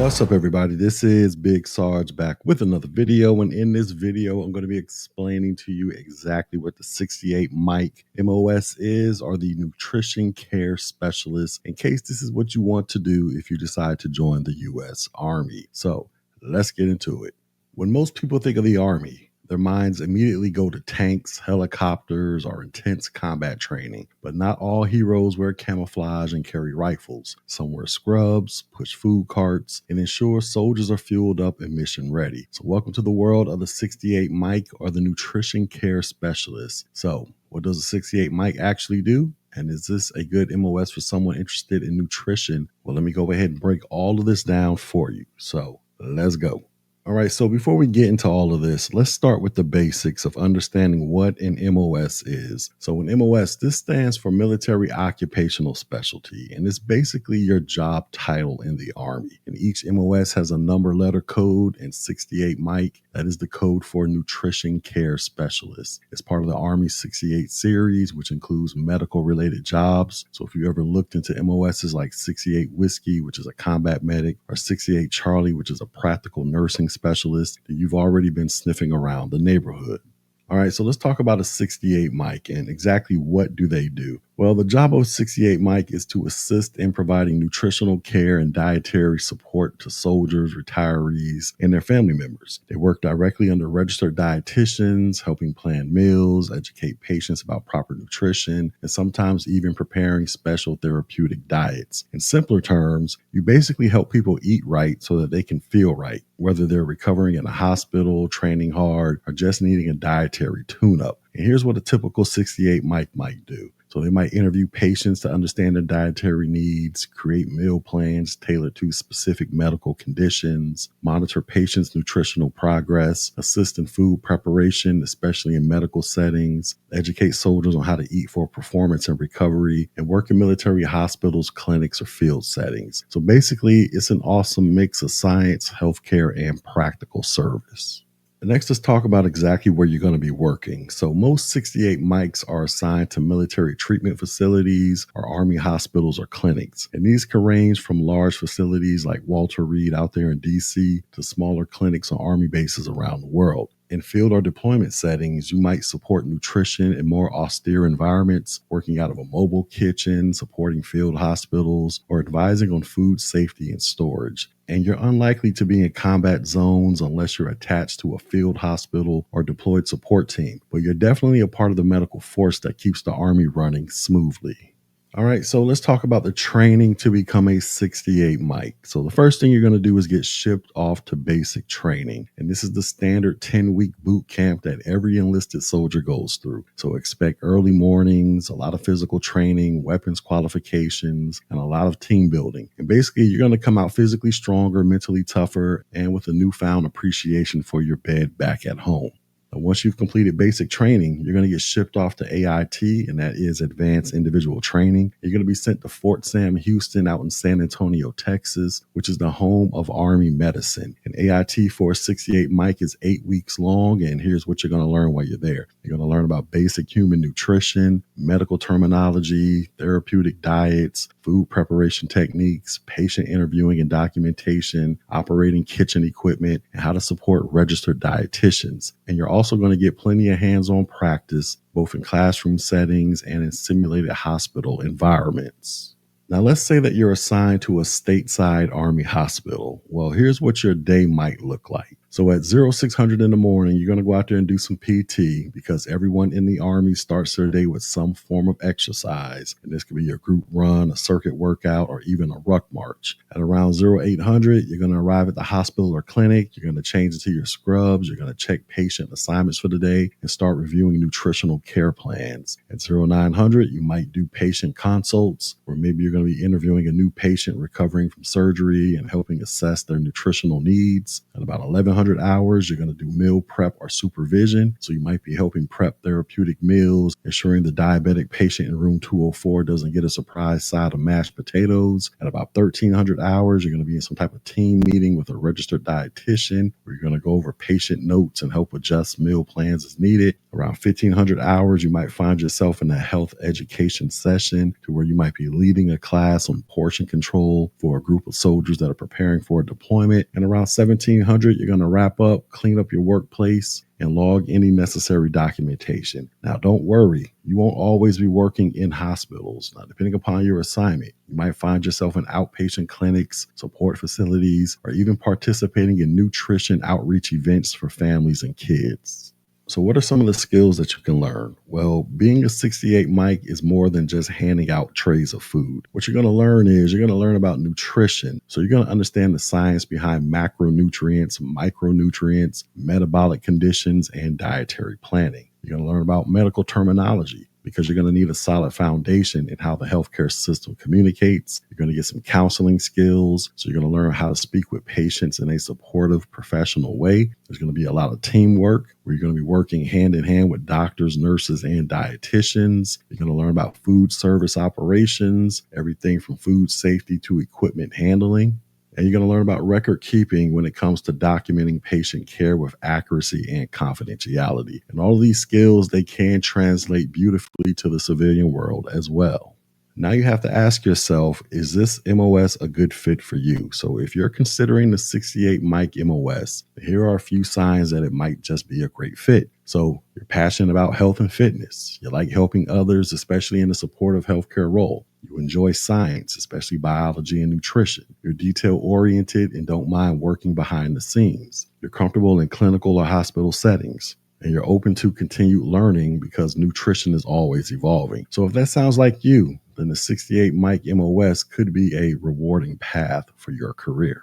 What's up, everybody? This is Big Sarge back with another video, and in this video I'm going to be explaining to you exactly what the 68 mic MOS is, or the nutrition care specialist, in case this is what you want to do if you decide to join the U.S. Army. So let's get into it. When most people think of the Army, their minds immediately go to tanks, helicopters, or intense combat training. But not all heroes wear camouflage and carry rifles. Some wear scrubs, push food carts, and ensure soldiers are fueled up and mission ready. So welcome to the world of the 68 mic, or the nutrition care specialist. So what does the 68 mic actually do? And is this a good MOS for someone interested in nutrition? Well, let me go ahead and break all of this down for you. So let's go. All right, so before we get into all of this, let's start with the basics of understanding what an MOS is. So an MOS, this stands for Military Occupational Specialty, and it's basically your job title in the Army. And each MOS has a number letter code, and 68 mic, that is the code for Nutrition Care Specialist. It's part of the Army 68 series, which includes medical related jobs. So if you ever looked into MOSs like 68 Whiskey, which is a combat medic, or 68 Charlie, which is a practical nursing specialist, that you've already been sniffing around the neighborhood. All right, so let's talk about a 68 mic and exactly what do they do. Well, the job of 68 mic is to assist in providing nutritional care and dietary support to soldiers, retirees, and their family members. They work directly under registered dietitians, helping plan meals, educate patients about proper nutrition, and sometimes even preparing special therapeutic diets. In simpler terms, you basically help people eat right so that they can feel right, whether they're recovering in a hospital, training hard, or just needing a dietary tune-up. And here's what a typical 68 mic might do. So they might interview patients to understand their dietary needs, create meal plans tailored to specific medical conditions, monitor patients' nutritional progress, assist in food preparation, especially in medical settings, educate soldiers on how to eat for performance and recovery, and work in military hospitals, clinics, or field settings. So basically, it's an awesome mix of science, healthcare, and practical service. Next, let's talk about exactly where you're going to be working. So most 68 mics are assigned to military treatment facilities or Army hospitals or clinics. And these can range from large facilities like Walter Reed out there in DC to smaller clinics on Army bases around the world. In field or deployment settings, you might support nutrition in more austere environments, working out of a mobile kitchen, supporting field hospitals, or advising on food safety and storage. And you're unlikely to be in combat zones unless you're attached to a field hospital or deployed support team, but you're definitely a part of the medical force that keeps the Army running smoothly. All right, so let's talk about the training to become a 68 mic. So the first thing you're going to do is get shipped off to basic training. And this is the standard 10-week boot camp that every enlisted soldier goes through. So expect early mornings, a lot of physical training, weapons qualifications, and a lot of team building. And basically, you're going to come out physically stronger, mentally tougher, and with a newfound appreciation for your bed back at home. Once you've completed basic training, you're going to get shipped off to AIT, and that is Advanced Individual Training. You're going to be sent to Fort Sam Houston out in San Antonio, Texas, which is the home of Army medicine. And AIT for 68 mic is 8 weeks long, and here's what you're going to learn while you're there. You're going to learn about basic human nutrition, medical terminology, therapeutic diets, food preparation techniques, patient interviewing and documentation, operating kitchen equipment, and how to support registered dietitians. And you're also going to get plenty of hands-on practice, both in classroom settings and in simulated hospital environments. Now, let's say that you're assigned to a stateside Army hospital. Well, here's what your day might look like. So at 0600 in the morning, you're going to go out there and do some PT, because everyone in the Army starts their day with some form of exercise. And this could be a group run, a circuit workout, or even a ruck march. At around 0800, you're going to arrive at the hospital or clinic. You're going to change into your scrubs. You're going to check patient assignments for the day and start reviewing nutritional care plans. At 0900, you might do patient consults, or maybe you're going to be interviewing a new patient recovering from surgery and helping assess their nutritional needs. At about 1100 hours, you're going to do meal prep or supervision. So you might be helping prep therapeutic meals, ensuring the diabetic patient in room 204 doesn't get a surprise side of mashed potatoes. At about 1300 hours, you're going to be in some type of team meeting with a registered dietitian, where you're going to go over patient notes and help adjust meal plans as needed. Around 1,500 hours, you might find yourself in a health education session to where you might be leading a class on portion control for a group of soldiers that are preparing for a deployment. And around 1,700, you're going to wrap up, clean up your workplace, and log any necessary documentation. Now, don't worry, you won't always be working in hospitals. Now, depending upon your assignment, you might find yourself in outpatient clinics, support facilities, or even participating in nutrition outreach events for families and kids. So what are some of the skills that you can learn? Well, being a 68 mic is more than just handing out trays of food. What you're going to learn is you're going to learn about nutrition. So you're going to understand the science behind macronutrients, micronutrients, metabolic conditions, and dietary planning. You're going to learn about medical terminology, because you're going to need a solid foundation in how the healthcare system communicates. You're going to get some counseling skills. So you're going to learn how to speak with patients in a supportive, professional way. There's going to be a lot of teamwork where you're going to be working hand in hand with doctors, nurses, and dietitians. You're going to learn about food service operations, everything from food safety to equipment handling. And you're going to learn about record keeping when it comes to documenting patient care with accuracy and confidentiality. And all of these skills, they can translate beautifully to the civilian world as well. Now you have to ask yourself, is this MOS a good fit for you? So if you're considering the 68 mic MOS, here are a few signs that it might just be a great fit. So you're passionate about health and fitness. You like helping others, especially in a supportive healthcare role. You enjoy science, especially biology and nutrition. You're detail-oriented and don't mind working behind the scenes. You're comfortable in clinical or hospital settings. And you're open to continued learning because nutrition is always evolving. So if that sounds like you, then the 68 mic MOS could be a rewarding path for your career.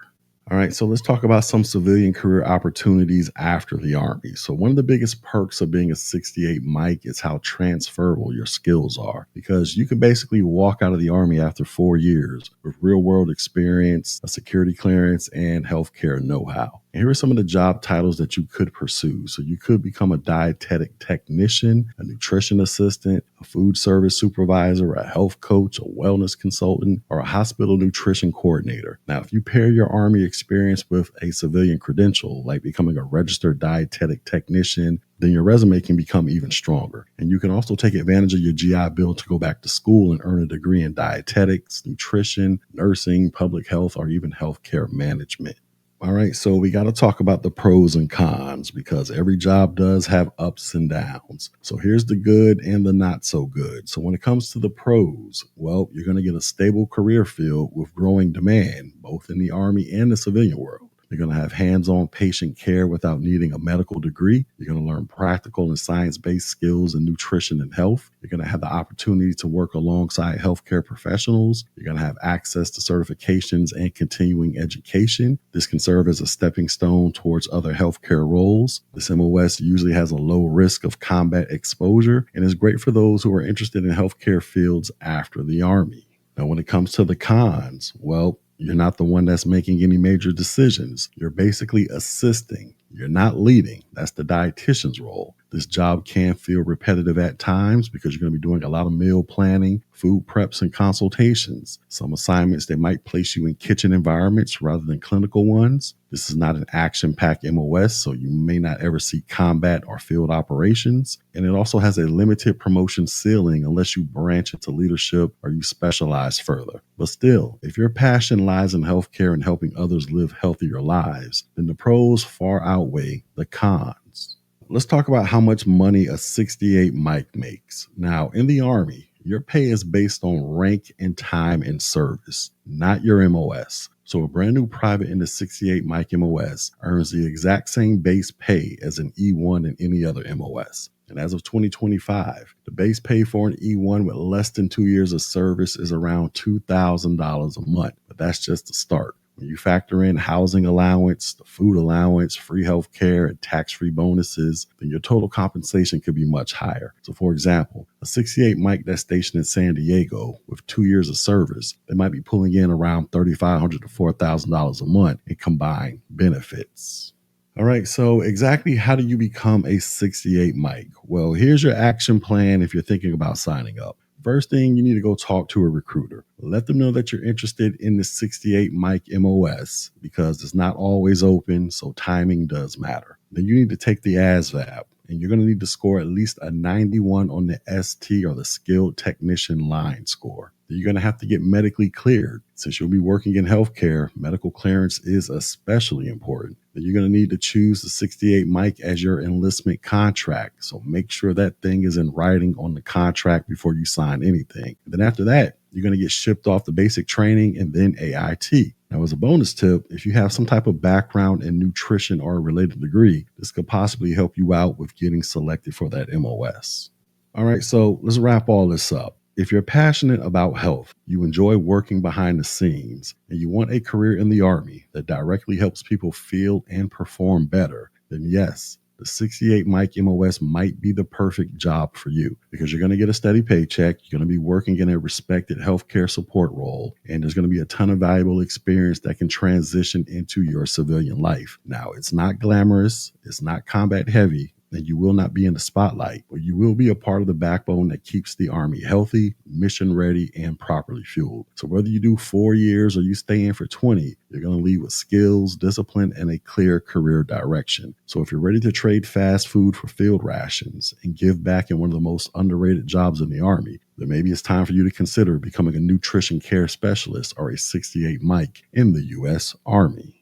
All right, so let's talk about some civilian career opportunities after the Army. So one of the biggest perks of being a 68 mic is how transferable your skills are, because you can basically walk out of the Army after 4 years with real world experience, a security clearance, and healthcare know-how. And here are some of the job titles that you could pursue. So you could become a dietetic technician, a nutrition assistant, a food service supervisor, a health coach, a wellness consultant, or a hospital nutrition coordinator. Now, if you pair your Army experience with a civilian credential, like becoming a registered dietetic technician, then your resume can become even stronger. And you can also take advantage of your GI Bill to go back to school and earn a degree in dietetics, nutrition, nursing, public health, or even healthcare management. All right, so we got to talk about the pros and cons, because every job does have ups and downs. So here's the good and the not so good. So when it comes to the pros, well, you're going to get a stable career field with growing demand, both in the Army and the civilian world. You're going to have hands-on patient care without needing a medical degree. You're going to learn practical and science-based skills in nutrition and health. You're going to have the opportunity to work alongside healthcare professionals. You're going to have access to certifications and continuing education. This can serve as a stepping stone towards other healthcare roles. This MOS usually has a low risk of combat exposure and is great for those who are interested in healthcare fields after the Army. Now, when it comes to the cons, well, you're not the one that's making any major decisions. You're basically assisting. You're not leading. That's the dietitian's role. This job can feel repetitive at times because you're going to be doing a lot of meal planning, food preps, and consultations. Some assignments, they might place you in kitchen environments rather than clinical ones. This is not an action-packed MOS, so you may not ever see combat or field operations. And it also has a limited promotion ceiling unless you branch into leadership or you specialize further. But still, if your passion lies in healthcare and helping others live healthier lives, then the pros far outweigh the cons. Let's talk about how much money a 68 mic makes. Now, in the Army, your pay is based on rank and time in service, not your MOS. So a brand new private in the 68 mic MOS earns the exact same base pay as an E1 in any other MOS. And as of 2025, the base pay for an E1 with less than 2 years of service is around $2,000 a month. But that's just the start. When you factor in housing allowance, the food allowance, free health care, and tax-free bonuses, then your total compensation could be much higher. So for example, a 68 mic that's stationed in San Diego with 2 years of service, they might be pulling in around $3,500 to $4,000 a month in combined benefits. All right, so exactly how do you become a 68 mic? Well, here's your action plan if you're thinking about signing up. First thing, you need to go talk to a recruiter. Let them know that you're interested in the 68 mic MOS because it's not always open, so timing does matter. Then you need to take the ASVAB. and you're going to need to score at least a 91 on the ST or the skilled technician line score. You're going to have to get medically cleared. Since you'll be working in healthcare, medical clearance is especially important. Then you're going to need to choose the 68 mic as your enlistment contract. So make sure that thing is in writing on the contract before you sign anything. And then after that, you're going to get shipped off the basic training and then AIT. Now, as a bonus tip, if you have some type of background in nutrition or a related degree, this could possibly help you out with getting selected for that MOS. All right, so let's wrap all this up. If you're passionate about health, you enjoy working behind the scenes, and you want a career in the Army that directly helps people feel and perform better, then yes, the 68 mic MOS might be the perfect job for you, because you're going to get a steady paycheck, you're going to be working in a respected healthcare support role, and there's going to be a ton of valuable experience that can transition into your civilian life. Now, it's not glamorous, it's not combat heavy, and you will not be in the spotlight, but you will be a part of the backbone that keeps the Army healthy, mission ready, and properly fueled. So whether you do 4 years or you stay in for 20, you're going to leave with skills, discipline, and a clear career direction. So if you're ready to trade fast food for field rations and give back in one of the most underrated jobs in the Army, then maybe it's time for you to consider becoming a nutrition care specialist or a 68 mic in the U.S. Army.